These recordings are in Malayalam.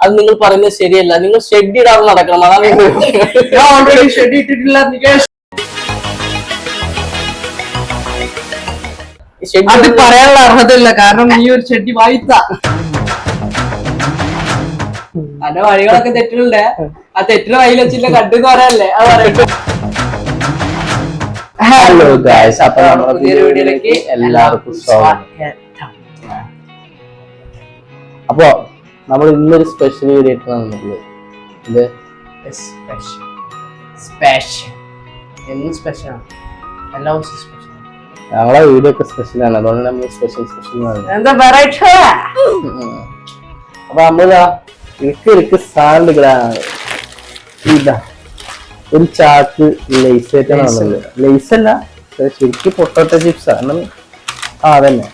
അത് നിങ്ങൾ പറയുന്നത് ശരിയല്ല. നിങ്ങൾ ഷെഡ് ഇടാതെ നടക്കണം. അതാണ് ഞാൻ ഓൾറെഡി ഷെഡ് ഇട്ടിട്ടില്ല. അത് പറയാനുള്ള അർഹതയില്ല, കാരണം നീ ഒരു ഷെഡി വായിത്ത അന്റെ വഴികളൊക്കെ തെറ്റുകളുണ്ട്. ആ തെറ്റിന് വഴിയിൽ വെച്ചില്ല കണ്ടെന്ന് പറയാനല്ലേ അത് പറയട്ടെ. ഹലോ ഗൈസ്, അപ്പൊ നമ്മുടെ പുതിയൊരു വീഡിയോയിലേക്ക് എല്ലാവർക്കും സ്വാഗതം. അപ്പൊ നമ്മൾ ഇന്നൊരു സ്പെഷ്യൽ വീഡിയോ ആയിട്ടാണ് വന്നിട്ടുള്ളത്. ഇത് എന്നും സ്പെഷ്യലാണ്, എല്ലാ ദിവസവും സ്പെഷ്യൽ. ഞങ്ങളെ വീഡിയോ ഒക്കെ സ്പെഷ്യലാണ്, അതുകൊണ്ട് നമ്മൾ സ്പെഷ്യൽ എന്താ പറയട്ടെ. അപ്പൊ നമ്മളിതാ ഇരിക്ക് സാധനം ഇതാ ഒരു ചാക്ക് ലേസ് ആയിട്ടാണ് വന്നത്. ലേസ് അല്ല, ശരിക്കും പൊട്ടോട്ടോ ചിപ്സ് ആണ്. അതന്നെ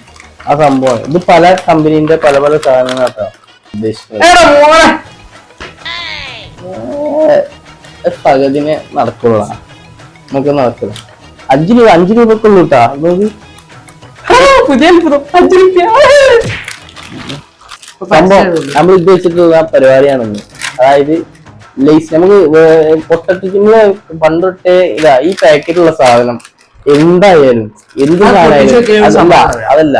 ആ സംഭവമാണ്. ഇത് പല കമ്പനീന്റെ പല പല സാധനങ്ങളാട്ടോ ഉദ്ദേശിക്കുന്നത്. പകുതിനെ നടക്കുള്ള, നമുക്ക് നടക്കില്ല. 5 രൂപക്കുള്ളൂ കേട്ടാ. പുതിയ 5 രൂപ സംഭവം നമ്മൾ ഉദ്ദേശിച്ചിട്ടുള്ള പരിപാടിയാണെന്ന്. അതായത് ലേസ് നമുക്ക് പൊട്ടറ്റിന് പണ്ട് തൊട്ടേ ഇതാ ഈ പാക്കറ്റുള്ള സാധനം എന്തായാലും എന്ത് സാധനമായാലും അതല്ല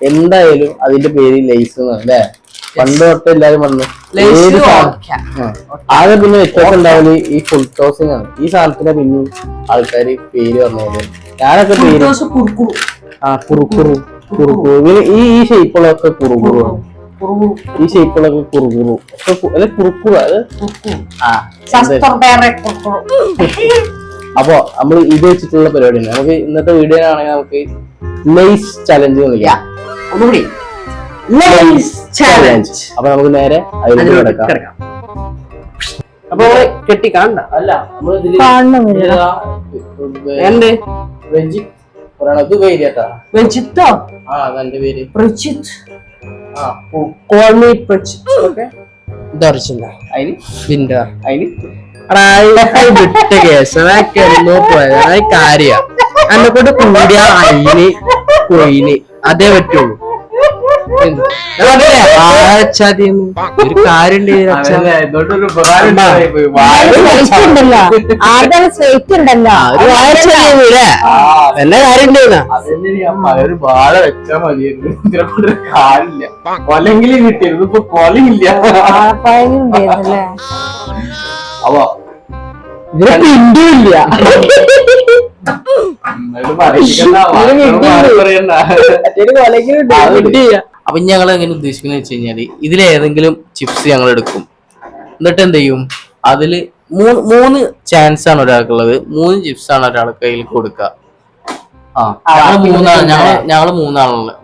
എന്തായാലും അതിന്റെ പേര് ലേസ് അല്ലേ. പണ്ട് തൊട്ട് എല്ലാരും വന്നു ഏത് ആകെ പിന്നെ വ്യത്യാസം ഉണ്ടാവല് ഈ ഫുൾ ടോസിംഗ് ആണ്. ഈ സാധനത്തിന് പിന്നെ ആൾക്കാര് പേര് പറഞ്ഞത് ഞാനൊക്കെ പേര് കുറുക്കുറു ഇങ്ങനെ ഈ ഷേപ്പുകളൊക്കെ കുറുക്കുറു, ഈ ഷേപ്പുകളൊക്കെ കുറുക്കുറു അല്ലെ കുറുക്കുറു. അത് അപ്പൊ നമ്മൾ ഇത് വെച്ചിട്ടുള്ള പരിപാടിയാണ്. നമുക്ക് ഇന്നത്തെ വീഡിയോ ആണെങ്കിൽ നമുക്ക് ലേസ് ചലഞ്ച് കളിക്കാം. അപ്പൊ നമുക്ക് നേരെ അതിലേക്ക് കിടക്കാം. അപ്പൊ കെട്ടി കാണണ്ട അല്ല വിട്ട കേസ് പോയത് കാര്യ എന്നെ കൊണ്ട് കൂടിയ അയിന് കൊയിന് അതേ പറ്റുള്ളൂ. ഒരു കാര്യം എല്ലാ കാര്യം ഒരു വാഴ വെച്ചാ മതിയായിരുന്നു. കാലില്ല, കൊലെങ്കിലും കിട്ടിയിരുന്നു. ഇപ്പൊ കൊലയില്ല. അപ്പൊ ഇതില്ല. അപ്പൊ ഞങ്ങൾ എങ്ങനെ ഉദ്ദേശിക്കുന്നത് വെച്ച് കഴിഞ്ഞാല് ഇതിലേതെങ്കിലും ചിപ്സ് ഞങ്ങൾ എടുക്കും. എന്നിട്ട് എന്ത് ചെയ്യും, അതില് 3 ചാൻസ് ആണ് ഒരാൾക്കുള്ളത്. 3 ചിപ്സ് ആണ് ഒരാൾക്ക് കയ്യിൽ കൊടുക്കുക. ഞങ്ങള് 3 ആളുള്ളത്.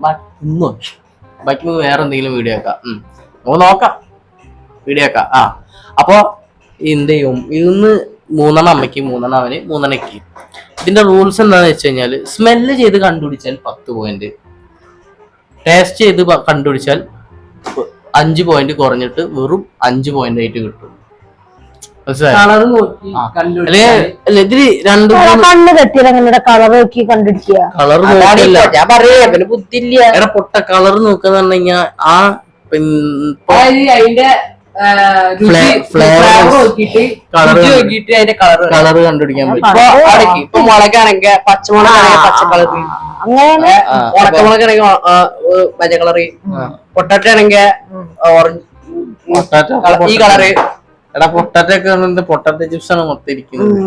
ബാക്കി വേറെ എന്തെങ്കിലും വീഡിയോ ആക്കാം. നമുക്ക് നോക്കാം, വീഡിയോ ആക്കാം. അപ്പൊ എന്ത് ചെയ്യും, ഇന്ന് 3 അമ്മയ്ക്ക് 3 അവന് 3 ഇതിന്റെ റൂൾസ് എന്താന്ന് വെച്ച് കഴിഞ്ഞാല് സ്മെല്ല് ചെയ്ത് കണ്ടുപിടിച്ചാൽ 10 പോയിന്റ്, ടേസ്റ്റ് ചെയ്ത് കണ്ടുപിടിച്ചാൽ 5 പോയിന്റ് കുറഞ്ഞിട്ട് വെറും 5 പോയിന്റ് ആയിട്ട് കിട്ടും. പൊട്ട കളർ നോക്കാന്ന് പറഞ്ഞു കഴിഞ്ഞാൽ ആ അതിന്റെ കളർ കണ്ടുപിടിക്കാൻ പറ്റും. ഇപ്പൊ മുളകാണെങ്കിൽ പച്ചമുളകാണെങ്കിൽ പച്ച കളർ, ഉണക്കമുളകാണെങ്കിൽ മഞ്ഞ കളറ്, പൊട്ടാറ്റോ ആണെങ്കിൽ ഓറഞ്ച് ഈ കളറ്. എടാ പൊട്ടാറ്റോ ഒക്കെ പൊട്ടാറ്റോ ചിപ്സ് ആണ് മൊത്തം ഇരിക്കുന്നത്.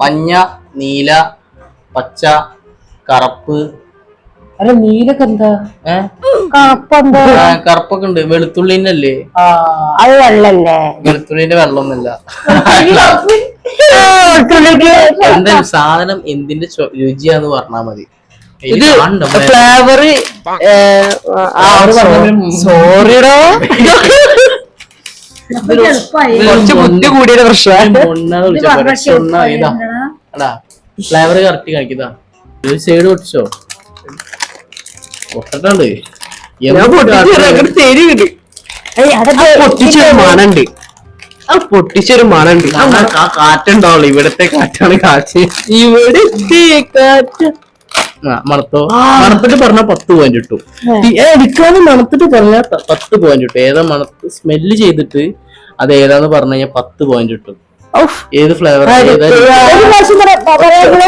മഞ്ഞ, നീല, പച്ച, കറുപ്പ്. നീലൊക്കെ എന്താ? കറുപ്പൊക്കെ ഉണ്ട്. വെളുത്തുള്ളിന്റെ അല്ലേ അത് വെള്ളല്ലേ? വെളുത്തുള്ളിന്റെ വെള്ളമൊന്നുമില്ല. എന്തായാലും സാധനം എന്തിന്റെ രുചിയാന്ന് പറഞ്ഞാ മതി. ഇത് ഫ്ലേവർ സോറിയടോ, കുറച്ച് ബുദ്ധി കൂടിയ പ്രശ്നം. ഫ്ലേവർ കറക്റ്റ് കാണിക്കുന്നതാ. ഒരു സൈഡ് പൊട്ടിച്ചോ, പൊട്ടട്ടുണ്ട്. പൊട്ടിച്ചൊരു മണുണ്ട്, ആ പൊട്ടിച്ചൊരു മണുണ്ട്. ആ കാറ്റുണ്ടാവുള്ളൂ. ഇവിടത്തെ കാറ്റാണ് കാറ്റ്. ഇവിടുത്തെ കാറ്റ് മണത്തോ മണത്തിട്ട് പറഞ്ഞാൽ 10 പോയിന്റ് കിട്ടും. എടുക്കാതെ മണത്തിട്ട് പറഞ്ഞാൽ 10 പോയിന്റ് കിട്ടും. ഏതാ മണത്ത് സ്മെല്ല് ചെയ്തിട്ട് അത് ഏതാന്ന് പറഞ്ഞു കഴിഞ്ഞാൽ 10 പോയിന്റ് കിട്ടും. ഏത് ഫ്ലേവർ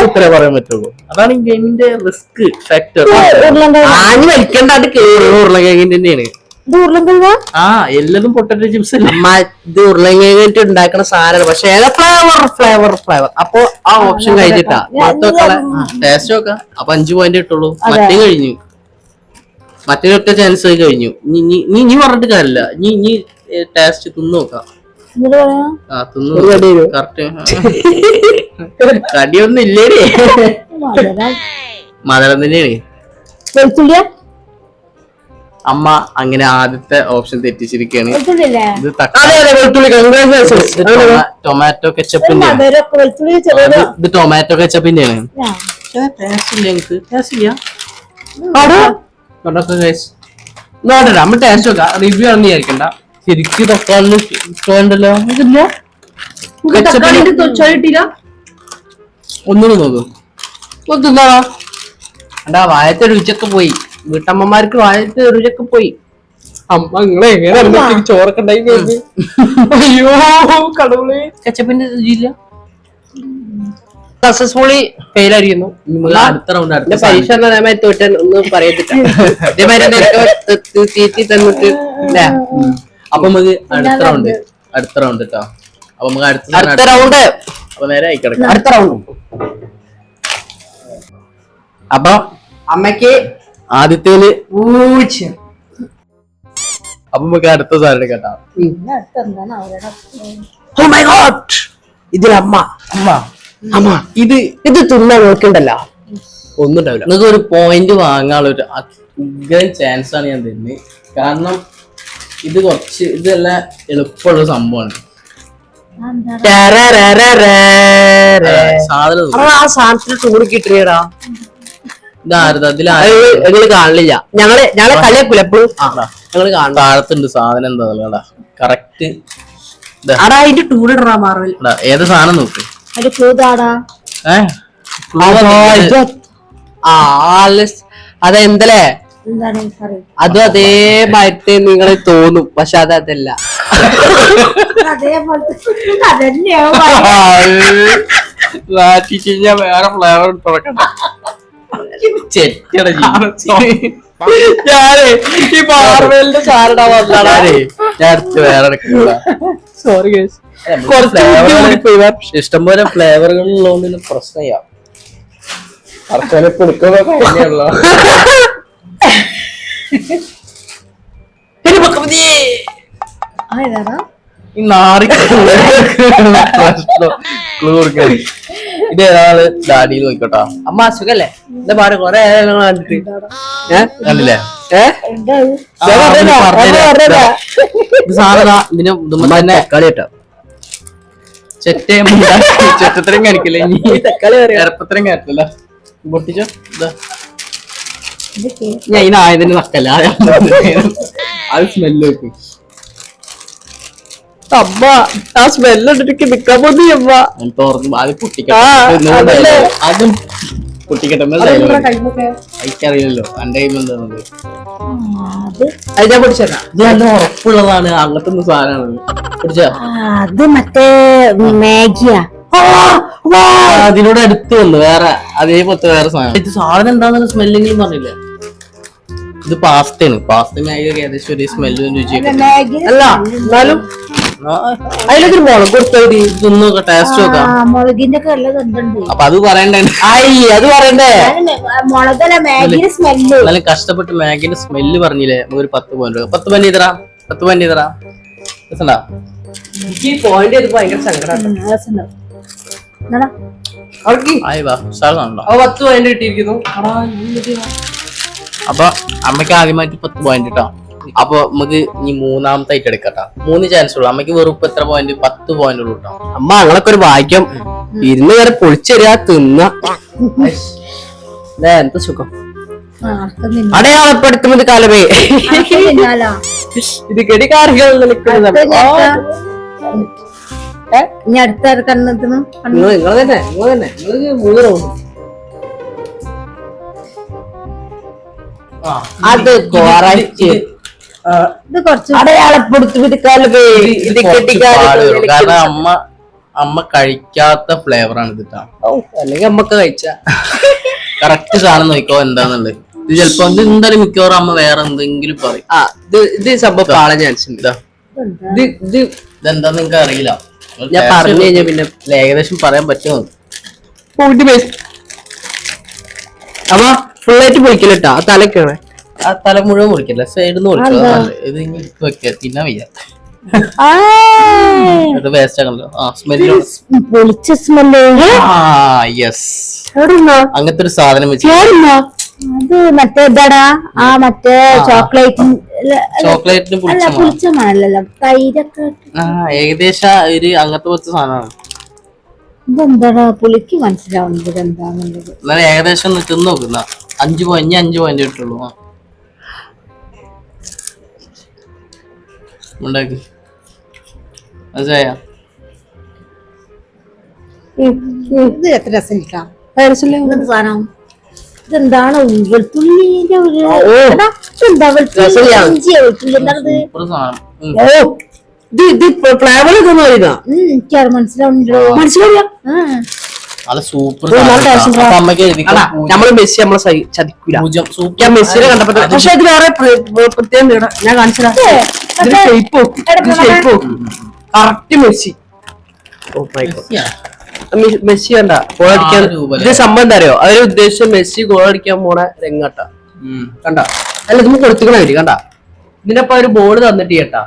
ഇത്രേ പറയാൻ പറ്റുള്ളൂ. അതാണ് ഈ ഗെയിമിന്റെ റിസ്ക് ഫാക്ടർ. ആഞ്ഞു വലിക്കണ്ടാണ്ട് ഉരുളക്കിഴങ്ങിന്റെ തന്നെയാണ്. ആ എല്ലതും പൊട്ടറ്റോ ചിപ്സ് ഇത് ഉരുളക്കിഴങ്ങിട്ട് ഉണ്ടാക്കുന്ന സാധനമാണ്. പക്ഷെ ഏതാ ഫ്ലേവർ അപ്പൊ ആ ഓപ്ഷൻ കഴിഞ്ഞിട്ടാ ടേസ്റ്റ് നോക്കാം. അപ്പൊ 5 പോയിന്റ് കിട്ടുള്ളൂ. മറ്റേ കഴിഞ്ഞു, മറ്റേ ഒറ്റ ചാൻസ് കഴിഞ്ഞു. നീ പറഞ്ഞിട്ട് കാര്യമില്ല. നീ ടേസ്റ്റ് തിന്നു നോക്കാം. കറക്റ്റ് കടിയൊന്നും ഇല്ലേടേ. മധുരം തന്നെയാണ്. അമ്മ അങ്ങനെ ആദ്യത്തെ ഓപ്ഷൻ തെറ്റിച്ചിരിക്കുകയാണ്. ഇത് ടൊമാറ്റോ കെച്ചപ്പിന്റെയാണ്. ഇത് ടൊമാറ്റോ കെച്ചപ്പിന്റെയാണ്. നോക്കണ്ട, നമ്മൾ ടേസ്റ്റ് നോക്കാം. റിവ്യൂ ആണെന്ന് വിചാരിക്കണ്ട. ശരിക്കും തക്കാളി ഇഷ്ടമുണ്ടല്ലോ. ഒന്നും നോക്കും. എന്താ വായത്തെ രുചിയൊക്കെ പോയി. വീട്ടമ്മമാർക്ക് വായത്തെ രുചിയൊക്കെ പോയി. അമ്മ നിങ്ങളെ എങ്ങനെ ചോറൊക്കെ ഉണ്ടായി കഴിഞ്ഞു. അയ്യോ കടവുള് കച്ചപ്പിന്റെ രുചിയില്ല. സക്സസ്ഫുള്ളി ഫെയിൽ ആയിരിക്കുന്നു. അടുത്ത റൗണ്ട് പരീക്ഷ തോറ്റാൻ ഒന്നും പറയത്തില്ല. തീറ്റി തന്നിട്ട് അപ്പൊ നമുക്ക് അടുത്ത റൗണ്ട് കേട്ടോ. അപ്പൊ നമുക്ക് അടുത്ത റൗണ്ട് അപ്പൊ നേരെ ആയിക്കിടക്കാം. അടുത്ത റൗണ്ട്. അപ്പൊ അമ്മക്ക് ആദ്യത്തേല് അപ്പൊ നമുക്ക് അടുത്ത സാധനം കേട്ടോ. ഓ മൈ ഗോഡ്, ഇതിൽ അമ്മ ഇത് തിന്നാൻ നോക്കണ്ടല്ലോ, ഒന്നും ഉണ്ടാവില്ല. നിങ്ങൾക്ക് ഒരു പോയിന്റ് വാങ്ങാനുള്ള ഒരു ചാൻസ് ആണ് ഞാൻ തരുന്നത്. കാരണം ഇത് കുറച്ച് ഇതെല്ലാം എളുപ്പമുള്ള സംഭവമാണ്. സാധനത്തിന് ചൂട് കിട്ടിയടാ. ഞങ്ങള് കാണില്ല. ഞങ്ങളെ കളിയാക്കൂല എപ്പോഴും. ഞങ്ങള് താഴത്തുണ്ട് സാധനം. എന്താ കറക്റ്റ് അതിന്റെ ടൂറിടാ മാർവൽ. ഏത് സാധനം നോക്ക്. അതെന്തല്ലേ അതും അതേ മാറ്റി നിങ്ങളെ തോന്നും. പക്ഷെ അതല്ല. വേറെ ഫ്ലേവർ തുറക്കണ്ട. സോറി ഇഷ്ടംപോലെ ഫ്ലേവറുകളുള്ളതുകൊണ്ട് പ്രശ്നം ചെയ്യാം. കൊടുക്കുന്നല്ലോ. ഇതേതാണ് ഡാഡിയിൽ നോക്കട്ടോ. അമ്മ സുഖല്ലേ? എന്താ പാട് കൊറേ കണ്ടില്ലേ? സാധന ഇതിന് തന്നെ കളിട്ടോ. ചെറ്റത്രയും കാണിക്കില്ലേ? ഇറപ്പത്രയും കാണില്ല. പൊട്ടിച്ചോ. ഞാൻ ഇതിനായതിന് നക്കല്ല. അത് സ്മെല്ല് വെക്കും. അമ്മ ആ സ്മെല്ല് ഇട്ടിട്ട് നിക്കാൻ പോന്നി. അമ്മ അത് പൊട്ടിക്കട്ടെ. അതും പൊട്ടിക്കട്ടെ. എനിക്കറിയില്ലല്ലോ എന്റെ കൈ എന്താണത്. അത് ഞാൻ പൊടിച്ചേരാ. ഇത് നല്ല ഉറപ്പുള്ളതാണ്. അങ്ങനത്തെ സാധനമാണ്. പൊടിച്ചാ അത് മറ്റേ മാഗിയാ. അതിനോട് അടുത്ത് വന്നു വേറെ അതേപോലത്തെ വേറെ സാധനം. ഇത് സാധനം എന്താണെന്ന് സ്മെല്ലെങ്കിലും പറഞ്ഞില്ലേ? ഇത് പാസ്തയാണ്. പാസ്ത ഏകദേശം ഒരു സ്മെല്ലും രുചിയൊക്കെ. അല്ല എന്നാലും അതിലൊക്കെ മുളക് കൊടുത്തത് തിന്നൊക്കെ ടേസ്റ്റ് നോക്കാം. മുളകിന്റെ അപ്പൊ അത് പറയണ്ടേ? അത് പറയണ്ടേ? എന്നാലും കഷ്ടപ്പെട്ട് മാഗിന്റെ സ്മെല്ല് പറഞ്ഞില്ലേ? നമുക്ക് ഒരു 10 പോയിന്റ്. 10 പോയിന്റ് ചെയ്തറാ. 10 പോയിന്റ് ചെയ്തറാ. എനിക്ക് പോയിന്റ് ചെയ്തപ്പോ ഭയങ്കര സങ്കടം. 10 പോയിന്റ് കിട്ടിയിരിക്കുന്നു. അപ്പൊ അമ്മക്ക് ആദ്യമായിട്ട് 10 പോയിന്റ് കിട്ടാം. അപ്പൊ നമുക്ക് ഇനി മൂന്നാമത്തെ ആയിട്ട് എടുക്കട്ടോ. 3 ചാൻസ് ഉള്ളു. അമ്മക്ക് വെറും എത്ര പോയിന്റ്? 10 പോയിന്റ് ഉള്ളു കേട്ടോ. അമ്മ ഞങ്ങളൊക്കെ ഒരു ഭാഗ്യം. ഇരുന്ന് വരെ പൊളിച്ചെറിയാ തിന്ന. എന്ത് സുഖം. അടയാളപ്പെടുത്തുന്നത് കാലമേ. ഇത് കെടികാരികൾ നിങ്ങൾ തന്നെ 3 റൗണ്ട്. അത് കുറച്ച് ഇത് കുറച്ച് അടയാളപ്പെടുത്തി പിടിക്കാലോ ഇത് കെട്ടിക്കാലോ. കാരണം അമ്മ കഴിക്കാത്ത ഫ്ലേവറാണ് ഇത് ട്ടാ. അല്ലെങ്കിൽ അമ്മക്ക് കഴിച്ച കറക്റ്റ് സാധനം നോക്കോ എന്താന്നുള്ളത്. ഇത് ചിലപ്പോ ഇത് എന്തായാലും മിക്കവാറും അമ്മ വേറെ എന്തെങ്കിലും പറയും. ഇത് സംഭവം പാള ചാൻസ് ഉണ്ട്. ഇതെന്താന്ന് നിങ്ങക്ക് അറിയില്ല. ഞാൻ പറഞ്ഞു കഴിഞ്ഞാൽ പിന്നെ ഏകദേശം പറയാൻ പറ്റുമോ? അമ്മ ഫുള്ളായിട്ട് പൊളിക്കലട്ടാ ആ തലക്കാണ്. ആ തല മുഴുവൻ മുറിക്കല്ല, സൈഡിൽ നിന്ന് മുറിച്ചോ. ഇത് ഇനി ഇട്ട് വെക്ക, തിന്നാൻ വയ്യ. ഇത് വേസ്റ്റ് ആണല്ലോ. സ്മെല്ല് പൊളിച്ച സ്മെല്ല്. യെസ്, അങ്ങനത്തെ ഒരു സാധനം വെച്ച് അത് മറ്റേ ഇതാടാ മറ്റേ ചോക്ലേറ്റിന് പുളിച്ച മണല്ലോ തൈരൊക്കെ. ഏകദേശം ഒരു അങ്ങനത്തെ പോലത്തെ സാധനമാണ്. ഇതെന്താടാ പുളിക്ക് മനസ്സിലാവുന്നത് എന്താന്നുള്ളത്. എന്നാലും ഏകദേശം ഒന്ന് തിന്ന് നോക്കുന്ന 5 പോയിന്റ് കിട്ടുള്ളൂ. ഉണ്ടാക്കി മനസ്സിലായ ഇത് എത്ര രസം സാധനം. ഇതെന്താണ് വെളുത്തുള്ളിന്റെ ഒരു എന്താ വെളുത്തുള്ളി സൂപ്പർ സാധനം. ഫ്ലേവർ എനിക്കത് മനസ്സിലാവുന്നുണ്ടോ? മനസ്സിലാവില്ല. നല്ല സൂപ്പർ നമ്മള് മെസ്സി നമ്മളെ ചതിക്കൂല. ഞാൻ മെസ്സിനെ കണ്ടപ്പോ പക്ഷെ ഇത് വേറെ പ്രത്യേകം ഞാൻ കാണിച്ചതാ. Correct Messi. മെസ്സി കണ്ട ഗോൾ അടിക്കാൻ. ഇത് സംഭവം എന്താ അറിയോ, അവര് ഉദ്ദേശിച്ച മെസ്സി ഗോൾ അടിക്കാൻ പോണ രംഗട്ട കണ്ട. അല്ല ഇത് കൊടുത്തിക്കണ അവര് കണ്ട. ഇതിനപ്പോ ഒരു ബോൾ തന്നിട്ട് കേട്ടാ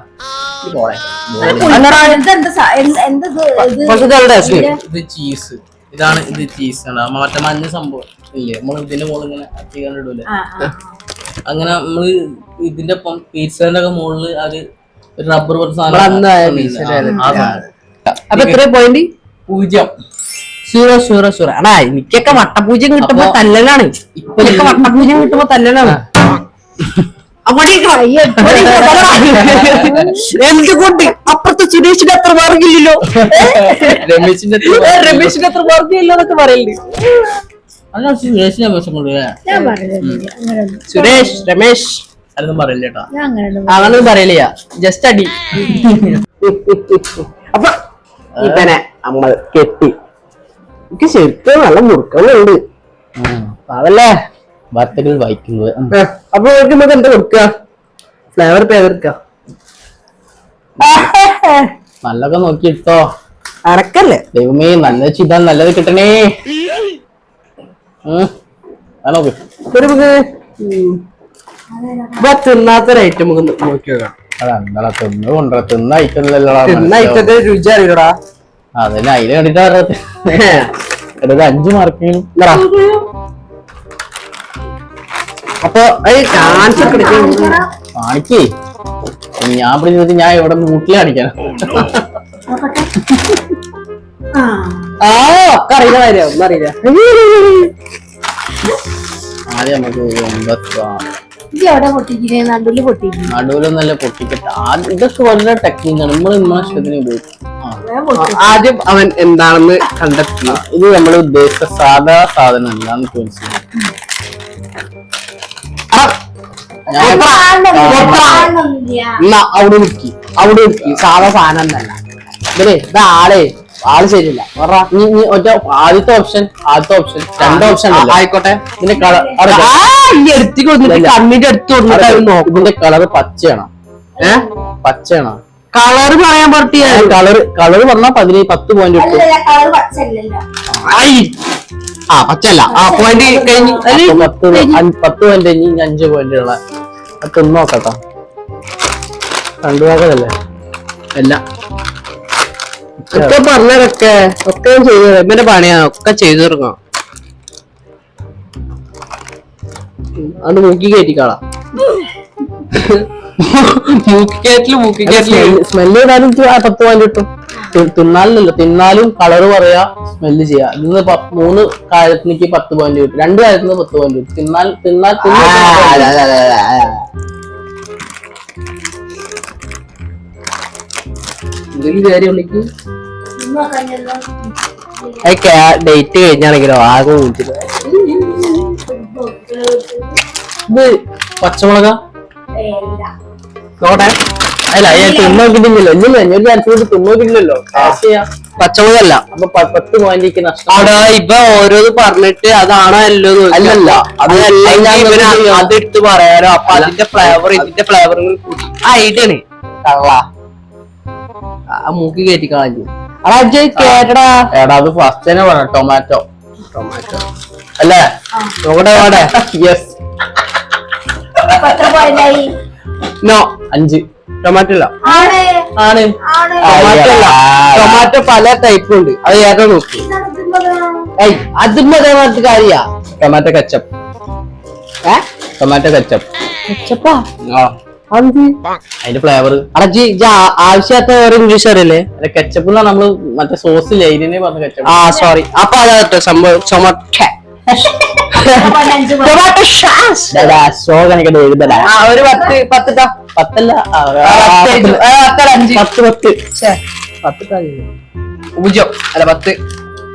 ഇത് ചീസ്. ഇതാണ് ഇത് ചീസ് ആണ്. മറ്റേ മഞ്ഞ സംഭവം ഇല്ലേ, നമ്മൾ ഇതിന്റെ മുകളിൽ ഇങ്ങനെ അടിക്കാൻ ഇടൂലേ, അങ്ങനെ നമ്മള് ഇതിന്റെ ഒപ്പം പിസ്സേന്റെ ഒക്കെ മുകളില് അത് ഒരു റബ്ബർ പോലെ സാധനം. അപ്പൊ എത്ര പോയിന്റ്? 0. 0. അടാ എനിക്കൊക്കെ വട്ടപൂജ്യം കിട്ടുമ്പോ തല്ലലാണ്. ഇപ്പൊക്കെ വട്ടപൂജ്യം കിട്ടുമ്പോ തല്ലലാണ്. എന്തുകൊണ്ട് അപ്പുറത്തെ സുരേഷിന്റെ അത്ര മാർഗില്ലല്ലോ, രമേശിന്റെ അത്ര മാർഗില്ലല്ലോ എന്നൊക്കെ പറയല്ലേ. സുരേഷ് രമേശ് അതൊന്നും പറയില്ല കേട്ടോ. അങ്ങനൊന്നും പറയില്ല, ജസ്റ്റ് അടി. അപ്പൊ ഇപ്പനെ അമ്മ കെട്ടി എനിക്ക് ശരിക്കും നല്ല മുറുക്കങ്ങളുണ്ട്. അതല്ലേ വാർത്തകൾ വായിക്കുന്നത്. അപ്പൊ നമുക്ക് എന്താ കൊടുക്ക? ഫ്ലേവർ പേരെടുക്ക. നല്ലതൊക്കെ നോക്കിട്ടോ. അരക്കല്ലേ ദൈവമേ, നല്ലത് ചെയ്താൽ നല്ലത് കിട്ടണേ. നോക്ക് തിന്നാത്തൊരു ഐറ്റം നമുക്ക് നോക്കി നോക്കാം. അതെന്താ തിന്ന ഐറ്റമല്ലല്ലോ. തിന്ന ഐറ്റത്തിന്റെ രുചി അറിയടാ. അതന്നെ അതില് കണ്ടിട്ടാ 5 മാർക്കെങ്കിലും. അപ്പൊ കാണിക്കേ, ഞാൻ പിടിച്ചിട്ട് ഞാൻ ഇവിടെ മൂട്ടിൽ കാണിക്കാൻ. ഒക്കെ അറിയുന്ന കാര്യം ഒന്നും അറിയില്ല. ആദ്യം നമുക്ക് നടുവിലൊന്നല്ല പൊട്ടിക്കട്ടെ. ഇതൊക്കെ വളരെ ടെക്നിക്കാണ്. നമ്മൾ ഇഷ്ടത്തിന് ഉപയോഗിക്കും. ആദ്യം അവൻ എന്താണെന്ന് കണ്ടെത്തി. ഇത് നമ്മൾ ഉദ്ദേശിച്ച സാധാ സാധനം അല്ലാന്ന് മനസ്സിലായി. അവിടെ നിൽക്കി സാധാ സാധനം എന്നല്ല ഇവരെ. ആള് ശരിയില്ല. ആദ്യത്തെ ഓപ്ഷൻ 2 ഓപ്ഷൻ ആയിക്കോട്ടെ. ഇതിന്റെ കണ്ണിന്റെ അടുത്ത് ഇതിന്റെ കളർ പച്ചയാണോ? പച്ചയാണോ? കളർ പറയാൻ പറ്റിയ കളർ പറഞ്ഞാൽ 10 പോയിന്റ് കിട്ടും. പച്ചല്ല. പോയിന്റ് കഴിഞ്ഞ് 10 പോയിന്റ് കഴിഞ്ഞ് 5 പോയിന്റ് ഉള്ള തിന്ന് നോക്കട്ടോ. കണ്ടുപോകലല്ലേ അല്ല ഒക്കെ പറഞ്ഞതൊക്കെ ഒക്കെ ചെയ്തു. എന്റെ പണിയാ, ഒക്കെ ചെയ്തു തുടങ്ങാം. അത് മൂക്കി കയറ്റിക്കാളാ. സ്മെല്ല് ഇടാനും 10 പോയിന്റ് കിട്ടും. തിന്നാലും കളറ് പറയാ, സ്മെല്ല് ചെയ്യാ. ഇന്ന് 3 കാര്യത്തിലേക്ക് 10 പോയിന്റ് കിട്ടും. 2 കാര്യത്തിന് 10 പോയിന്റ് കിട്ടും. തിന്നാൽ ഡേറ്റ് കഴിഞ്ഞാണെങ്കിലോ ആകെ പച്ചമുളക നോട്ടെ അല്ല ഞാൻ തിന്നോക്കിട്ടില്ലല്ലോ ഇല്ലല്ലോ ഞാൻ ചാൻസ് കൊണ്ട് തിന്നോക്കിട്ടില്ലല്ലോ പച്ചമുളകല്ല. അപ്പൊ 10 പോയിന്റ് നഷ്ടം. അവിടെ ഇപ്പൊ ഓരോന്ന് പറഞ്ഞിട്ട് അതാണോ അല്ലോ അല്ലല്ല അതെടുത്ത് പറയാനോ. അപ്പൊ അതിന്റെ ഫ്ലേവർ ഇതിന്റെ ഫ്ലേവർ കൂട്ടി ഐഡിയ ആണ്. കള്ള ആ മൂക്കി കയറ്റി കളഞ്ഞു. അജയ് കേട്ടടാ. എടാ അത് ഫസ്റ്റ് തന്നെ പറയാം ടൊമാറ്റോ ടൊമാറ്റോ അല്ലേ? നോക്കട്ടെ. യെസ് നോ 5 ടൊമാറ്റോ ഇല്ല. ആണ് ടൊമാറ്റോ അല്ല. ടൊമാറ്റോ പല ടൈപ്പ് ഉണ്ട്. അത് ഏതാ നോക്കി. അതും അതേമാതിരി കാര്യ. ടൊമാറ്റോ കച്ചപ്പ് ടൊമാറ്റോ കച്ചപ്പ് അതിന്റെ ഫ്ലേവർ അടജി ആവശ്യമാത്ത വേറെ ഇംഗ്ലീഷ് അറിയില്ലേ? കെച്ചപ്പ് എന്നാ നമ്മള് മറ്റേ സോസ് ലൈനിനെ പറഞ്ഞ കെച്ചപ്പ്. ആ സോറി. അപ്പൊ അതാ സംഭവം. ടൊമാറ്റോ ഷോ കണക്കിട്ട് എഴുതല. ഒരു 10 10 അല്ല 10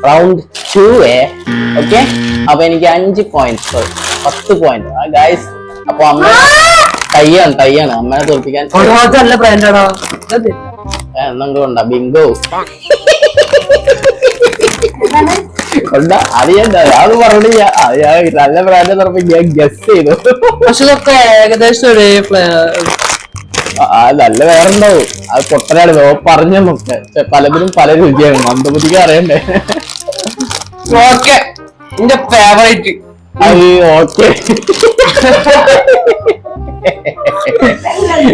റൗണ്ട് 2 ഓക്കെ. അപ്പൊ എനിക്ക് 5 പോയിന്റ് 10 പോയിന്റ് ഗൈസ്. അപ്പൊ അമ്മ തയ്യാണ് അമ്മനെ തോൽപ്പിക്കാൻ. നല്ല ബ്രാൻഡാണോ എന്നുകൊണ്ടാ ബിങ്കോ കൊണ്ട അത് ഞാൻ പറഞ്ഞില്ല. നല്ല ബ്രാൻഡ് ഞാൻ ഗസ് ചെയ്തു. പക്ഷെ ഇതൊക്കെ ഏകദേശം ഒരേ നല്ല വേറെ ഉണ്ടാവും. അത് പൊട്ടനാണ് പറഞ്ഞു നമുക്ക്. പലതിനും പല രുചിയാണ്. മന്ദബുദ്ധിക്ക് അറിയണ്ടേ. ഓക്കെ എന്റെ ഫേവറേറ്റ്. അത് ഓക്കെ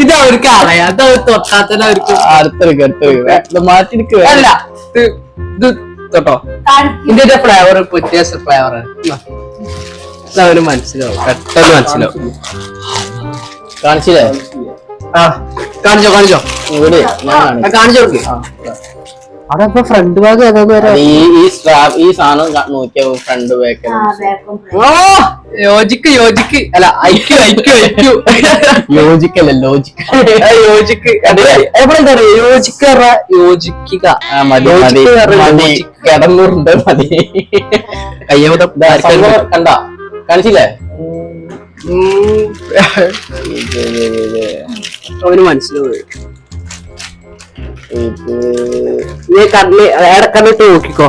ഇത് അവർക്ക് അറിയാം. അത് തൊട്ടാത്തന്നെ അവർക്ക് അടുത്തെടുക്ക് മാറ്റിരിക്കുക. അല്ല ഇത് തൊട്ടോ. ഇതിന്റെ ഫ്ലേവർ വ്യത്യാസ ഫ്ലേവർ അവന് മനസ്സിലാവും. പെട്ടെന്ന് മനസ്സിലാവും. കാണിച്ചില്ലേ? ആ കാണിച്ചോ ഇവിടെ കാണിച്ചോ. അവിടെ ഇപ്പൊ ഫ്രണ്ട് ഭാഗം ഏതാന്ന് വരാം. ഈ സാധനം നോക്കിയ ഫ്രണ്ട് ബാക്ക് യോജിക്ക് അല്ല ഐക്യു യോജിക്കല്ല ലോജിക്ക് എവിടെ യോജിക്കുക കിടന്നൂറുണ്ട് മതി. കണ്ട കാണിച്ചില്ലേ? അവന് മനസ്സിലാവും. നീ കണ്ണിട്ട് നോക്കിക്കോ.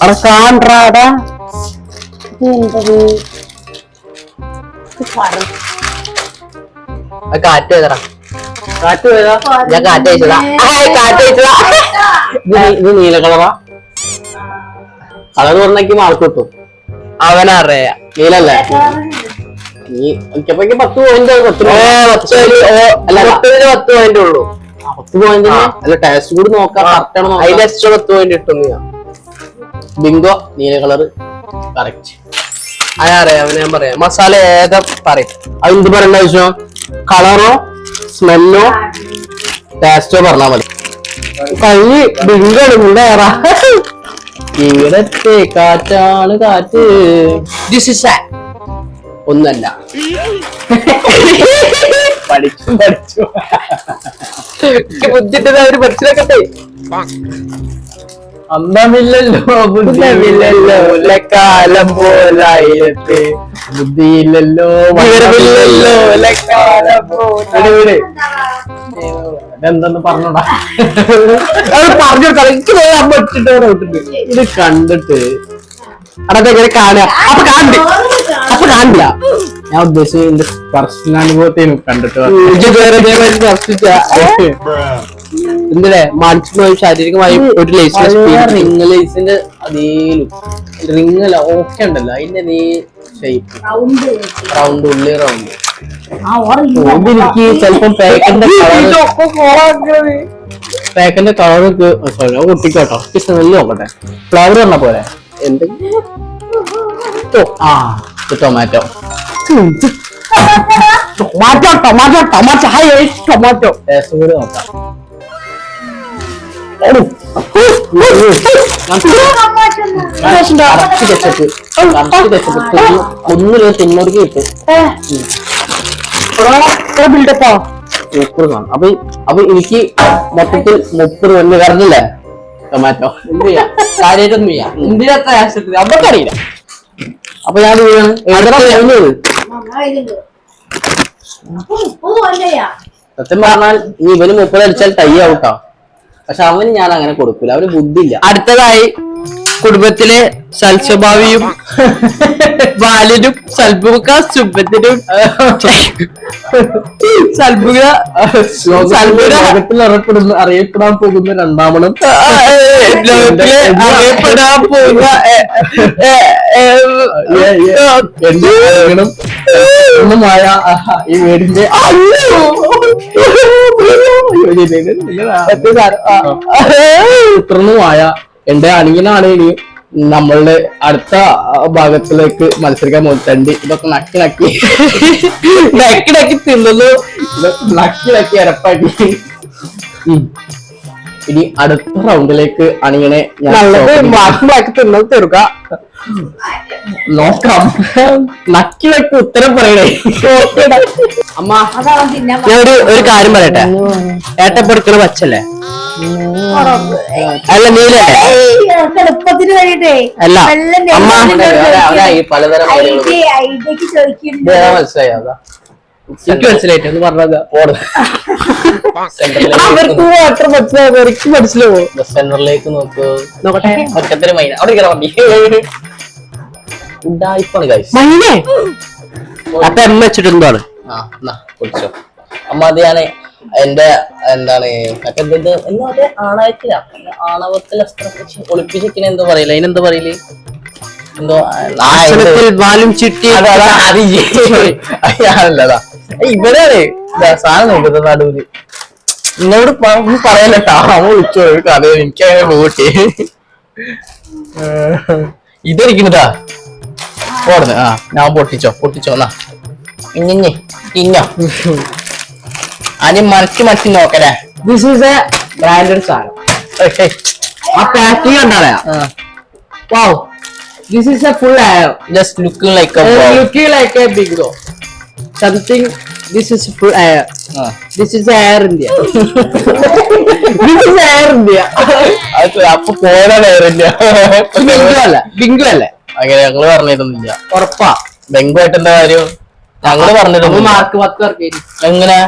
അവിടെ കാണ്ടാടാ. കാറ്റ് വേദറ കാറ്റ് പോയതാ. ഞാൻ കാറ്റ് അയച്ചതാ. ഇത് നീല കളറാ. കളർ പറഞ്ഞേക്ക് മാർക്ക് കിട്ടും. അവനറിയാ. നീലല്ലേ? നീ എനിക്കപ്പോ 10 പോയിന്റ്. 10 പോയിന്റ് ഉള്ളൂ. 10 പോയിന്റ് അല്ല. ടേസ്റ്റ് കൂടി നോക്കാം. കറക്റ്റ് ആണോ? അതിന് എക്സ്ട്രാ 10 പോയിന്റ് കിട്ടുന്നു. ബിങ്കോ നീല കളറ് കറക്റ്റ്. അതറിയാം. ഞാൻ പറയാം. മസാല ഏതാ പറയും. അതെന്ത് പറയണ്ട ആവശ്യം? കളറോ സ്മെല്ലോ ടേസ്റ്റോ പറഞ്ഞാ മതി. കഴിഞ്ഞ് ബിങ്കോ ഉണ്ടാറാ. ഇവിടത്തെ കാറ്റാണ് കാറ്റ്. ദിസ് ഇസ് ഒന്നല്ല. പഠിച്ചു ബുദ്ധിട്ട് അവര് മനസ്സിലാക്കട്ടെ. അന്തമില്ലല്ലോ ബുദ്ധിയില്ലല്ലോ കാലം പോലായിരത്ത് ബുദ്ധിയില്ലല്ലോ വിവരമില്ലല്ലോ കാലം പോലെ. എന്തെന്ന് പറഞ്ഞോടാ. പറഞ്ഞു ഇത് കണ്ടിട്ട് അതെങ്ങനെ കാണുക. അപ്പൊ കാണില്ല. ഞാൻ ഉദ്ദേശിച്ചത് എന്റെ സ്പർശനാനുഭവത്തേനും കണ്ടിട്ട് എന്തിനെ മാനസികമായും ശാരീരികമായും ഒരു ലൈസിന്റെ അതേ റിങ്ങല്ല ഓക്കെ ഉണ്ടല്ലോ. അതിന്റെ നീ ഷേപ്പ് റൗണ്ട് ഉള്ളി റൗണ്ട്. എനിക്ക് ചിലപ്പം പാക്കിന്റെ കളർ കുട്ടിക്കോട്ടോ. സ്മെല്ല് നോക്കട്ടെ. ഫ്ലേവർ പറഞ്ഞ പോലെ ടൊമാറ്റോ ടേസ്റ്റ് കൂടി നോക്കാം. ഒന്നിലും തിന്നോർക്ക് കിട്ടും. അപ്പൊ എനിക്ക് മൊത്തത്തിൽ 30 വന്ന് കറഞ്ഞില്ലേ ടൊമാറ്റോ. എന്ത് ചെയ്യാം? കാര്യമായിട്ടൊന്നും ചെയ്യാം. ഇന്ത്യത്തെ ആശുപത്രി അവർക്കറിയില്ല. അപ്പൊ ഞാൻ കഴിഞ്ഞത് സത്യം പറഞ്ഞാൽ ഈ ഇവന് 30 അടിച്ചാൽ ടൈ ഔട്ടാ. പക്ഷെ അവന് ഞാൻ അങ്ങനെ കൊടുക്കൂല, അവന് ബുദ്ധിയില്ല. അടുത്തതായി കുടുംബത്തിലെ സൽസ്വഭാവിയും ബാലനും സൽമുഖ സുബത്തിനും അറിയപ്പെടാൻ പോകുന്ന രണ്ടാമനും ലോകത്തിലെ അറിയപ്പെടാൻ പോകുന്ന ഒന്നുമായ ഈ വീടിന്റെ പുത്രനുമായ എന്റെ അനിയനാണ് ഇനി നമ്മളുടെ അടുത്ത ഭാഗത്തിലേക്ക് മത്സരിക്കാൻ പോകുന്നത്. തണ്ടി ഇതൊക്കെ നക്കി തിന്നത്, നക്കി അരപ്പാക്കി. ഇനി അടുത്ത റൗണ്ടിലേക്ക് അണിയനെ ബാക്കി തിന്നത് തീർക്ക. നോക്കാം. നക്കി ഉത്തരം പറയണേ. അമ്മ ഞാൻ ഒരു കാര്യം പറയട്ടെ. ഏട്ടപ്പൊടുക്കണ പച്ചല്ലേ? അല്ല നീലല്ലേ? എളുപ്പത്തിന് വേണ്ടിട്ടേ അല്ല അമ്മ പലതരം മനസ്സിലായി. അതാ എനിക്ക് മനസ്സിലായിട്ട് ഒന്ന് പറഞ്ഞത്. അവർക്ക് മാത്രം മനസ്സിലാവും, എനിക്ക് മനസ്സിലാവോ? സെന്ററിലേക്ക് നോക്കൂ. നോക്കട്ടെ. ഒറ്റത്തിന് മൈന അവിടെ ഉണ്ടായിപ്പാണ് guys. മൈനേ അപ്പൊ എമ്മ വെച്ചിട്ട് എന്താണ്? കുടിച്ചോ അമ്മ. അത് ഞാന് എന്റെ എന്താണ് മറ്റേ ആണവത്തില ആണവത്തിലെ ഒളിപ്പിച്ചിരിക്കണ എന്തോ പറയില്ല, അതിനെന്തോ പറയില്ലേ, എന്തോ വാലും ചുറ്റി ഞാനല്ലതാ ഇവരാണ് സാധനം നോക്കുന്നത് നടുവില്. നിന്നോട് പറയലട്ടാ, അവൻ വിളിച്ചോ കഥ എനിക്കങ്ങനെ പോട്ടെ. ഇതെനിക്കുന്നതാ ഓടുന്നു. ഞാൻ പൊട്ടിച്ചോ എന്നാ ഇന്നോ ആദ്യം മറിച്ച് നോക്കലേ. ദിസ് ഈസ് എ ബ്രാൻഡഡ് സാധനം. ആ പാക്കിംഗ് കണ്ടാലേ wow, this is a full air, just looking like a big something. This is full air. This is Air India. This is Air India. അപ്പൊ പോരാൻ എയർ ഇന്ത്യ. ബിങ്കു അല്ലേ? അങ്ങനെ ഞങ്ങള് പറഞ്ഞിരുന്നില്ല. ഉറപ്പാ ബെങ്കു ആയിട്ടെന്താ കാര്യം? ഞങ്ങള് പറഞ്ഞിരുന്നു മാർക്ക് 10 എങ്ങനെ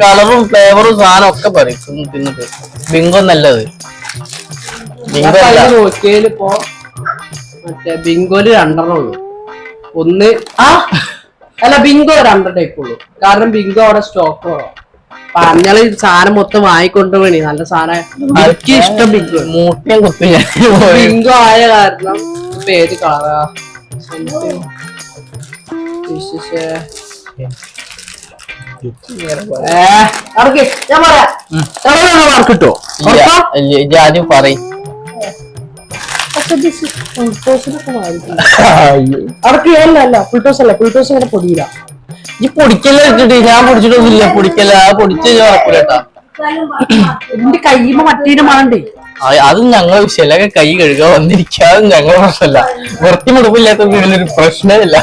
കളറും ഫ്ലേവറും സാധനം ഒക്കെ പറയും തിന്നിട്ട്. ബിങ്കോ നല്ലത്. നോക്കിയതിലിപ്പോ മറ്റേ ബിങ്കോല് 2 ഉള്ളൂ. ഒന്ന് അല്ല ബിങ്കോ 2 ടൈപ്പ് ഉള്ളൂ. കാരണം ബിങ്കോ അവിടെ സ്റ്റോക്ക് കുറവാണ്. പറഞ്ഞാല് സാധനം മൊത്തം വാങ്ങിക്കൊണ്ട് വേണി നല്ല സാധനം. എനിക്ക് ഇഷ്ടം ബിങ്കോ. മൂട്ടയും കുത്തി ബിങ്കോ ആയ കാരണം ഇപ്പൊ ഏത് കളറാ? ഞാൻ പറയാം മാർക്ക് കിട്ടോ? ആദ്യം പറയും. അവർക്ക് അല്ല ഫുൾ ടോസ് അല്ല, ഫുൾ ടോസ് ഇങ്ങനെ പൊടിയില്ല. ഈ പൊടിക്കല്ല ഇട്ടിട്ട് ഞാൻ പൊടിച്ചിട്ടൊന്നുമില്ല. പൊടിക്കല്ല പൊടിച്ച് കേട്ടാ എന്റെ കയ്യുമ്പോ മറ്റേനും വേണ്ടേ? അതും ഞങ്ങളെ വിഷയമല്ല. കൈ കഴുകാൻ വന്നിരിക്കാതും ഞങ്ങളെ പ്രശ്നമല്ല. വൃത്തി മുടപ്പില്ലാത്ത ഇതിലൊരു പ്രശ്നമില്ല.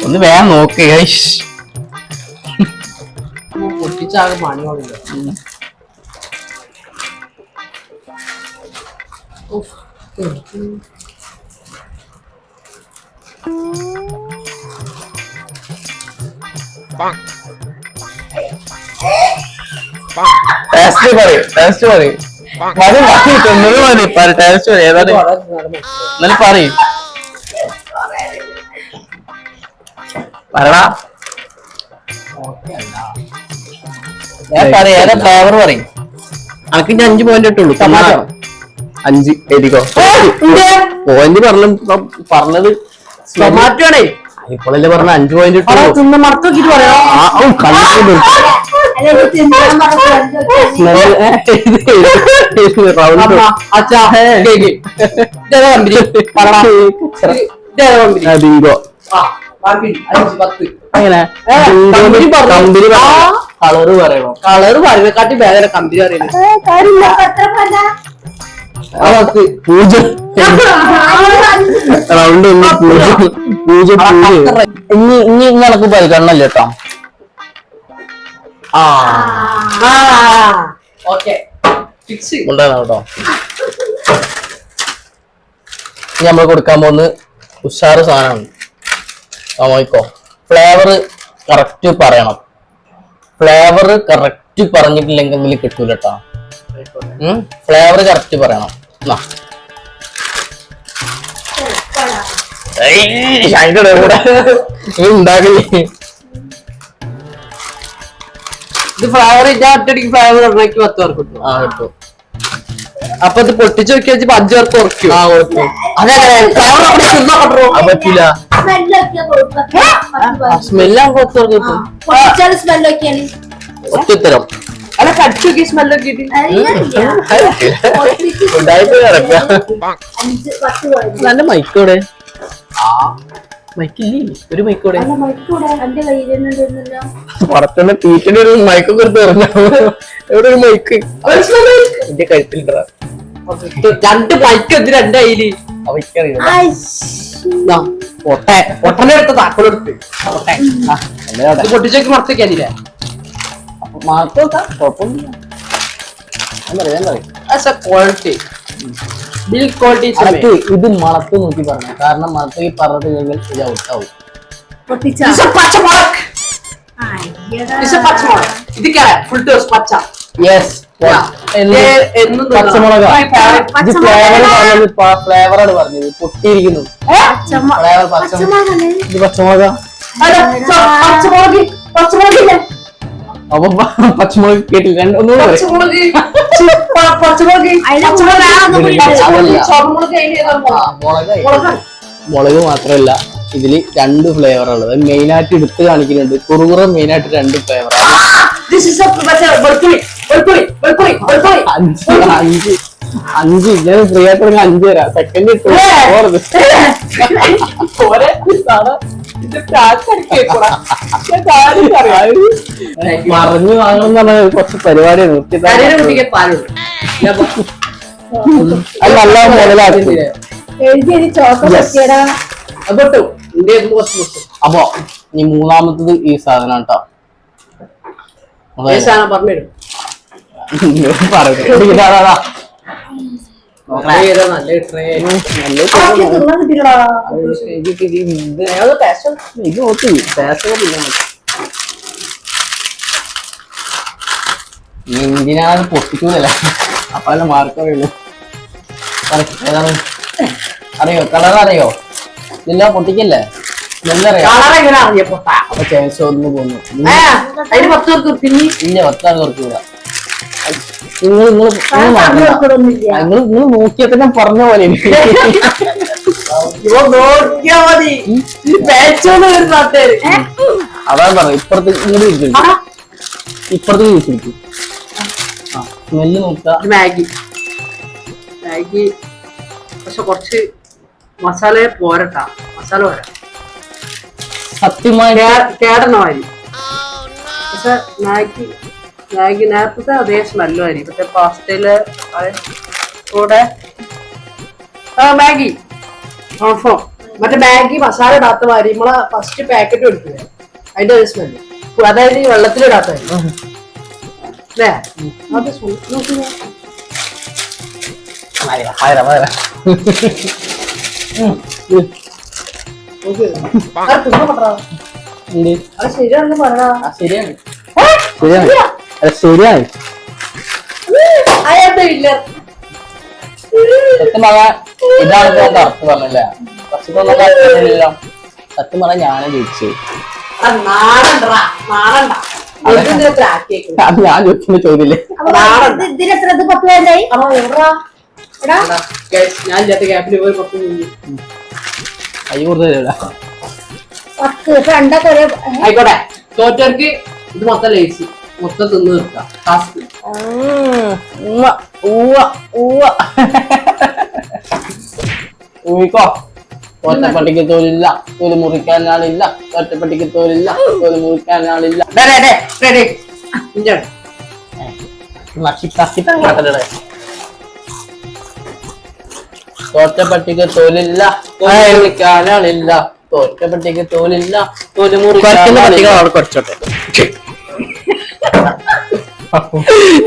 ഒന്ന് വേഗം നോക്ക് പൊട്ടിച്ചാകെ മണിയോടില്ല. ടേസ്റ്റ് പറയും ടേസ്റ്റ് ഏതാണ് എന്നാലും പറയും. പറടാ ഏതാ ഫ്ലേവർ പറയും. അനക്ക് 5 പോയിന്റ് ഇട്ടുള്ളൂ. 5 എഴുതിക്കോ. പോയിന്റ് പറഞ്ഞത് ടൊമാറ്റോ ആണേ. ഇപ്പോഴല്ലേ പറഞ്ഞ 5 പോയിന്റ് ഇട്ടുള്ളൂ. തിന്ന് മറത്ത് നോക്കിട്ട് പറയാം. ബിങ്കോ അങ്ങനെ കളറ് പറയണോ? കളറ് പറയുന്നേക്കാട്ടി വേദന കമ്പനി പറയുന്നത്. റൗണ്ട് ഇനി നിനക്ക് പരിഗണനല്ല കേട്ടോ. ഉണ്ടാകുന്ന കേട്ടോ. ഇനി നമ്മൾ കൊടുക്കാൻ പോകുന്ന ഉഷാറ് സാധനമാണ്. നോക്കിക്കോ, ഫ്ലേവർ കറക്റ്റ് പറയണം. ഫ്ലേവർ കറക്റ്റ് പറഞ്ഞിട്ടില്ലെങ്കിൽ കിട്ടൂല കേട്ടോ. ഫ്ലേവർ കറക്റ്റ് പറയണം. ഉണ്ടാക്കില്ലേ ഇത് ഫ്ലേവർ ഞാൻ ഒറ്റടിക്ക് ഫ്ലേവർ ഉണ്ടാക്കി 10 പേർക്ക് കിട്ടും. ആ കിട്ടും. അപ്പൊ ഇത് പൊട്ടിച്ച് നോക്കി വെച്ചപ്പോ 5 പേർക്ക് ഉറക്കും. ആ കൊടുക്കും. അതങ്ങനെ ഫ്ലേവർ അവിടെ തിന്നാ കൊണ്ടോ അത് പറ്റില്ല. സ്മെല്ലാണ് 10 പേർക്ക് കിട്ടും. സ്മെല്ലൊക്കെയാണ് ഒറ്റുത്തരം അല്ല കടിച്ചു നോക്കി സ്മെല്ലൊക്കെ ഇട്ട് നല്ല മൈക്കോടെ. മൈക്കില്ലേ ഒരു മൈക്കോടെ പുറത്തുനിന്ന് തീറ്റിന്റെ ഒരു മൈക്കൊക്കെ എടുത്ത് എറിഞ്ഞ എവിടെ ഒരു മൈക്ക് എന്റെ കഴുത്തിലിട്ട 2 മൈക്ക് എന്തിനാ എന്റെ കയ്യില് അവയ്ക്കറിയില്ല. പൊട്ടനെ എടുത്ത് താക്കോലെടുത്ത് പൊട്ടിച്ചോക്കി മറച്ചൊക്കെയാ മാർക്കോക്കാം കുഴപ്പമൊന്നുമില്ല. ക്വാളിറ്റി ബിൽ ക്വാളിറ്റി ഇത് മണത്ത് നോക്കി പറഞ്ഞു, കാരണം മണത്ത് പറഞ്ഞില്ലെങ്കിൽ ഇത് ഔട്ടാവും. ഫുൾ ടോസ് പച്ച യെസ് പച്ചമുളക്. ഇത് ഫ്ലേവറാണ് പറഞ്ഞത്, പൊട്ടിയിരിക്കുന്നു ഫ്ലേവർ. ഇത് പച്ചമുളക. അപ്പൊ പച്ചമുളക് കേട്ടില്ല, ഒന്നുകൂടെ മുളക് മാത്രമല്ല ഇതില് 2 ഫ്ലേവർ ഉള്ളത് മെയിൻ ആയിട്ട് എടുത്ത് കാണിക്കുന്നുണ്ട്. കുറുകുറ മെയിൻ ആയിട്ട് 2 ഫ്ലേവർ. 5 ഞാൻ ഫ്രീ ആയിട്ട് 5 തരാം. സെക്കൻഡ് മറിഞ്ഞു വാങ്ങണം എന്ന് പറഞ്ഞ കുറച്ച് പരിപാടിയാണ്. അത് നല്ല മുതലാക്കി. അപ്പൊ ഈ മൂന്നാമത്തത് ഈ സാധനം കേട്ടോ. പറഞ്ഞുതരും എന്തിനാണ് പൊട്ടിക്കൂലല്ല, അപ്പൊ അല്ല മാർക്ക് അറിയുള്ളൂ. ഏതാണ് അറിയോ? കളർ അറിയോ? ഇല്ല പൊട്ടിക്കല്ലേ, സ്മെല്ലറിയാം. അപ്പൊ ചാൻസ് ഒന്ന് പോന്നു. ഇല്ല 10 ആൾ കൊടുക്കൂല. നിങ്ങൾ നോക്കിയാൽ തന്നെ പറഞ്ഞ പോലെ അതാണ് പറഞ്ഞത്. ഇപ്പുറത്ത് ഇങ്ങോട്ട് തിരിച്ചു, ഇപ്പുറത്ത് തിരിച്ചിരിക്കും. സ്മെല്ല് നോക്കുക. മാഗി പക്ഷെ കുറച്ച് മസാല പോരട്ടാ, മസാല പോരാ. സത്യമായി കേടണ മാതിരി. പക്ഷെ മാഗി നേരത്തെ അതേ സ്മെല്ലും ആയിരിക്കും. പക്ഷെ പാസ്റ്റയില് കൂടെ മാഗി മറ്റേ മാഗി മസാല ഇടാത്ത മാതിരി നമ്മളെ ഫസ്റ്റ് പാക്കറ്റ് എടുക്കുക, അതിന്റെ ഒരു സ്മെല്ല്. അതായത് ഈ വെള്ളത്തിലിടാത്ത അല്ലേ? അത് നോക്കിയാ ശരിയാണെന്ന് പറഞ്ഞാ ശരിയാണ്, ശരിയാണ്. സത്യം പറഞ്ഞാൽ ഇതാണ് കറക്റ്റ് പറഞ്ഞല്ലേ. സത്യം പറഞ്ഞാൽ ഞാനാ ജയിച്ചു. അത് ഞാൻ ചോദിക്കുന്ന ചോദ്യമില്ലേ. ഞാൻ ഇല്ലാത്ത ക്യാബിന് പോയി 10 അയ്യോ കൂടുതല. ആയിക്കോട്ടെ, തോറ്റവർക്ക് ഇത് മൊത്തം ലേസി മൊത്തം തിന്ന് തീർക്കാം. ഊക്കോ ഒറ്റപ്പട്ടിക്ക് തോലില്ല, തോല് മുറിക്കാൻ ആളില്ല. ഒറ്റപ്പട്ടിക്ക് തോലില്ല, തോല് മുറിക്കാൻ ആളില്ല. തോറ്റപ്പട്ടിക്ക് തോലില്ല, മുറിക്കാൻ ആളില്ല. തോറ്റപ്പട്ടിക്ക് തോലില്ല, തോല് മുറിക്കാൻ കുറച്ചോട്ടെ.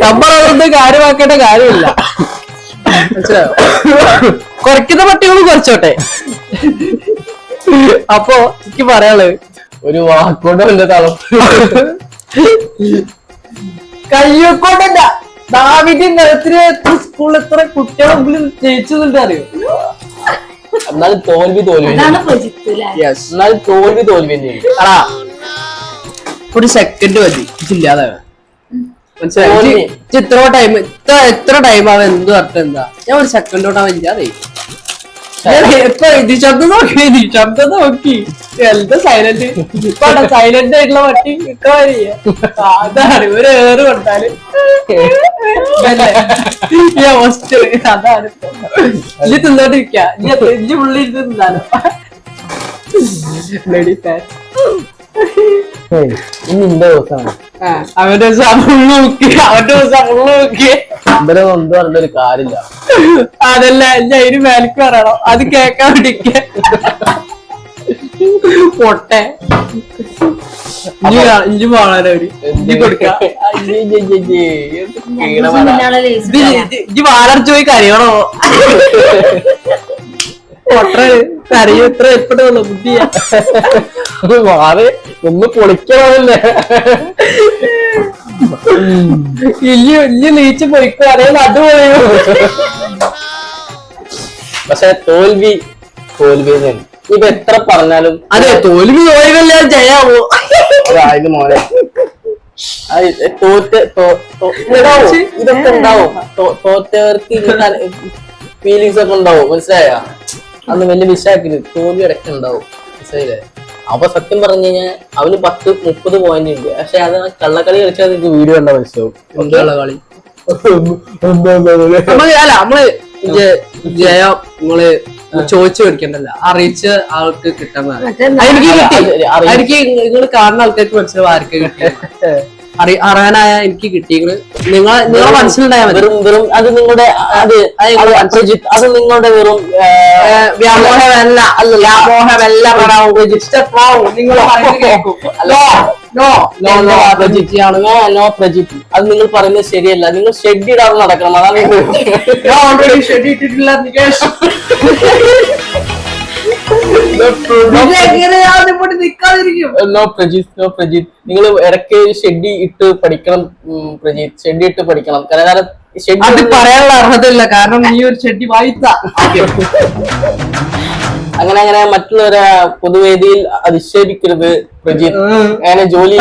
നമ്മളതൊന്നും കാര്യമാക്കേണ്ട കാര്യമില്ല, മനസ്സിലായോ? കുറയ്ക്കുന്ന പട്ടികൾ കുറച്ചോട്ടെ. അപ്പൊ എനിക്ക് പറയാനുള്ളത് ഒരു വാക്കോണ്ട് വല്ല തളപ്പ് കയ്യൊക്കൊണ്ടല്ല ദാവിന്റെ നിലത്തിന് സ്കൂളിൽ എത്ര കുട്ടികളെങ്കിലും ജയിച്ചതുണ്ട് അറിയോ? എന്നാലും തോൽവി അതാണ് പ്രജിത്ത് അല്ലേ? യെസ്. എന്നാലും തോൽവി തന്നെയാണ്. അടാ ഒരു സെക്കൻഡ് മതി ഇല്ലാതെ മനസ്സിലായി തോൽവി. ഇത്ര ടൈം എത്ര ടൈം ആവാൻ എന്ത് പറഞ്ഞ എന്താ ഞാൻ ഒരു സെക്കൻഡ് തൊട്ടാ ഇല്ലാതെ ഇപ്പൊ ശബ്ദം നോക്കി എന്താ സൈലന്റ് ഇപ്പൊ സൈലന്റ് ആയിട്ടുള്ള പട്ടി അതാണ് ഒരു ഏറ് കൊടുത്താല് അതാണ് ഇനി തിന്നോണ്ടിരിക്ക ഇനി പുള്ളി ഇരുന്ന് തിന്നാലോ ലേഡി ഫാറ്റ് ഇനി ഇന്റെ ദിവസമാണ്. അവന്റെ ദിവസം ഫുള്ള് നോക്കി ഇവരെ എന്ത് പറഞ്ഞൊരു കാര്യമില്ല. അതല്ല ഞാൻ അതിന് മേലേക്ക് പറയണോ അത് കേക്കാൻ വേണ്ടിക്ക പൊട്ടെ ഇഞ്ചി പോണവര് ഇഞ്ചി കൊടുക്കാം ഞങ്ങൾക്ക് മുന്നാളെ ലേസ് ഇഞ്ചി വാലർച്ചു പോയി കരയണോ പൊട്ട കരയോ എത്ര എപ്പോഴും ബുദ്ധിയാ മാറി ഒന്ന് പൊളിക്കണമല്ലേ. ഇല്ലി നീച്ച് പൊയ്ക്കോ അതേ നടു പോയോ. പക്ഷെ തോൽവി തന്നെ. ഇപ്പൊ എത്ര പറഞ്ഞാലും അതെ തോൽവി തോൽവല്ല ജയാവോ അതായത് മോനെ ഇതൊക്കെ ഉണ്ടാവും. തോറ്റവർക്ക് ഫീലിങ്സ് ഒക്കെ ഉണ്ടാവും. മനസ്സിലായ അന്ന് വലിയ വിഷയാക്കരുത്. തോൽവി ഇടയ്ക്ക് ഉണ്ടാവും. മനസ്സിലായില്ലേ? അപ്പൊ സത്യം പറഞ്ഞു കഴിഞ്ഞാൽ അവന് 10-30 പോയിന്റ് ഉണ്ട്. പക്ഷെ അത് കള്ളക്കളി കളിച്ചാൽ നിങ്ങൾക്ക് വീഡിയോ കണ്ടാൽ മനസ്സിലാവും. കളി നമ്മള് ജയം നിങ്ങള് ചോദിച്ചു മേടിക്കണ്ടല്ല അറിയിച്ച ആൾക്ക് കിട്ടുന്നതാണ്. എനിക്ക് കിട്ടി എനിക്ക് നിങ്ങൾ കാണുന്ന ആൾക്കാർക്ക് മനസ്സിലാവും ആർക്ക് കിട്ടി അറിയാനായ എനിക്ക് കിട്ടി. നിങ്ങളെ മനസ്സിലുണ്ടായാൽ മതി. വെറും അത് നിങ്ങളുടെ അത് നിങ്ങളുടെ വെറും വ്യാമോഹമല്ല വ്യാമോഹമല്ല നിങ്ങൾ കേൾക്കും. നോ പ്രജിത്ത്, അത് നിങ്ങൾ പറയുന്നത് ശരിയല്ല. നിങ്ങൾ ഷെഡ് ഇടാതെ നടക്കണം. അതാണ് ഞാൻ ഓൾറെഡി ഷെഡ് ഇട്ടിട്ടില്ല. നോ പ്രജിത്ത് നിങ്ങൾ ഇടയ്ക്ക് ഷെഡ് ഇട്ട് പഠിക്കണം. പ്രജിത്ത് ഷെഡ് ഇട്ട് പഠിക്കണം. കാരണം അത് പറയാനുള്ള അർഹതയില്ല. കാരണം നീ ഒരു ഷെഡി വായിത്ത അങ്ങനെ മറ്റുള്ളവരെ പൊതുവേദിയിൽ അധിക്ഷേപിക്കരുത് പ്രജിത്ത്. അങ്ങനെ ജോലി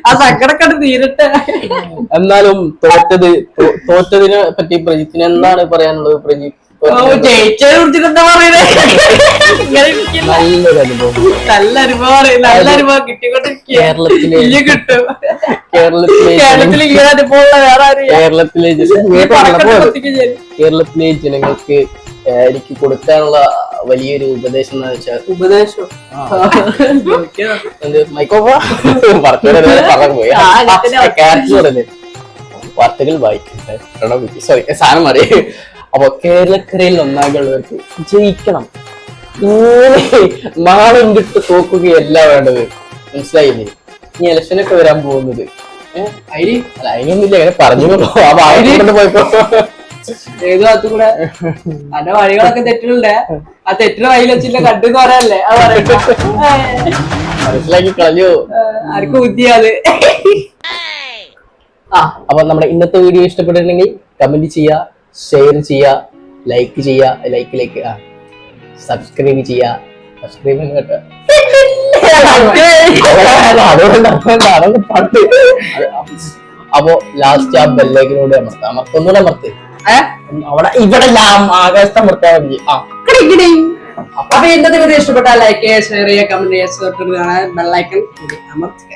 ആ സങ്കടക്കണ്ട് തീരട്ടെ. എന്നാലും തോറ്റതിനെ പറ്റി പ്രജിത്തിന് എന്താണ് പറയാനുള്ളത്? പ്രജിത്ത് ജയിച്ചതിനെ കുറിച്ചിട്ട് എന്താ പറയുന്നത്? നല്ലൊരു അനുഭവം. നല്ല അനുഭവം കിട്ടിക്കൊണ്ടിരിക്കും. കിട്ടും കേരളത്തിൽ ഇങ്ങനെ അനുഭവമുള്ള വേറെ കേരളത്തിലെ ജനങ്ങൾക്ക് എനിക്ക് കൊടുക്കാനുള്ള വലിയൊരു ഉപദേശം എന്ന് വെച്ചാൽ ഉപദേശം വാർത്തകൾ വായിക്കട്ടെ. സോറി സാധനം മാറി. അപ്പൊ കേരളക്കരയിൽ ഒന്നാകുള്ളവർക്ക് ജയിക്കണം. നാളും വിട്ട് തോക്കുകയല്ല വേണ്ടത്. മനസ്സിലായില്ലേ? ഇനി ഇലക്ഷനൊക്കെ വരാൻ പോകുന്നത് അതിനൊന്നുമില്ല. അങ്ങനെ പറഞ്ഞു പോയപ്പോ ഏത് ഭാഗത്തു കൂടെ അന്റെ വഴികളൊക്കെ തെറ്റുകളുണ്ട്. ആ തെറ്റിന് വഴിയിൽ വെച്ചില്ല കണ്ടെന്ന് പറയാനല്ലേ അത് പറയട്ടെ. മനസ്സിലാക്കി കളഞ്ഞു. ആർക്കും ബുദ്ധിയാത്. അപ്പൊ നമ്മുടെ ഇന്നത്തെ വീഡിയോ ഇഷ്ടപ്പെട്ടിട്ടുണ്ടെങ്കിൽ കമന്റ് ചെയ്യുക, ഷെയർ ചെയ്യുക, ലൈക്ക് ചെയ്യുക. ലൈക്കിലേക്ക് സബ്സ്ക്രൈബ് ചെയ്യുക. സബ്സ്ക്രൈബ് കേട്ടോ. അപ്പൊ ലാസ്റ്റ് ആ ബെല്ലൈക്കിനോട് ഒന്നുകൂടെ അമർത്ത്. അവിടെ ഇവിടെ ആകാശത്ത് അമർത്താൻ മതി. അപ്പൊ ഇന്നത്തെ വീഡിയോ ഇഷ്ടപ്പെട്ടാൽ ലൈക്ക് ചെയ്യുക, ഷെയർ ചെയ്യുക, കമന്റ് ചെയ്യുക, ബെല്ലൈക്കൺ അമർത്തുക.